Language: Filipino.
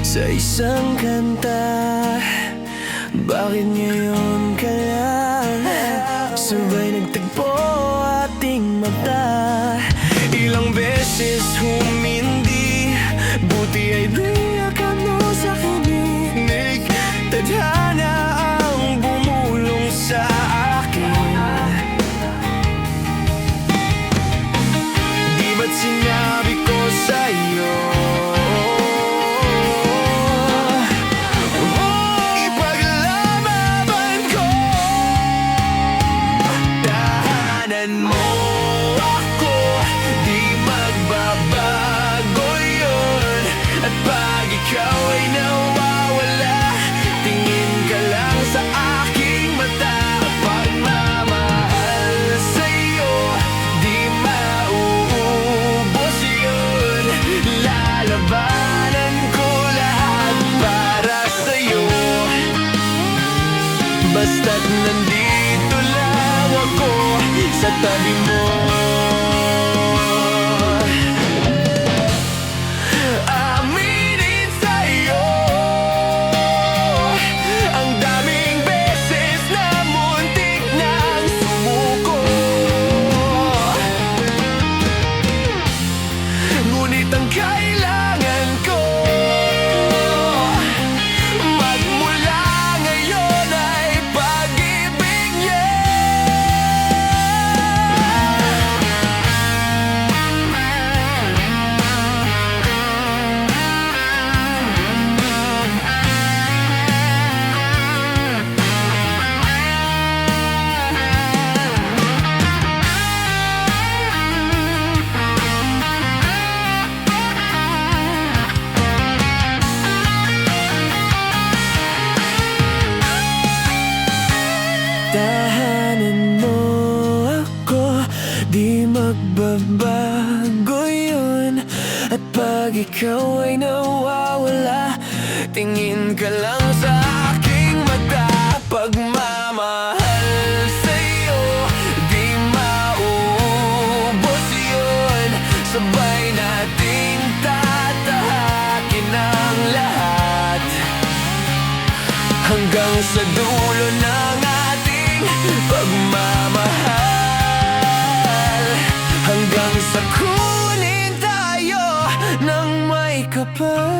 sa isang kanta. Bakit ngayon ka lang sabay nagtagpo ating mata? Ilang beses humindi, buti ay di ka mo sa kinig. Tadhana ang bumulong sa akin. Di ba't sinabi ko sa'yo mo ako, di magbabago yun. At pag ikaw ay nawawala, tingin ka lang sa aking mata. Pagmamahal sa'yo, di mauubos yun. Lalabanan ko lahat para sa'yo, basta't nandito lang ako sa tabi mo. Aminin sa'yo, ang daming beses na muntik nang sumuko. Ngunit ang kailangan ko magmula ngayon ay pag-ibig niya. Tahanan mo ako, di magbabago yun. At pag ikaw ay nawawala, tingin ka lang sa aking mata. Pagmamahal sa'yo, di mauubos yun. Sabay nating tatahakin ang lahat hanggang sa dulo ng pagmamahal, hanggang sa kunin tayo ng may kapal.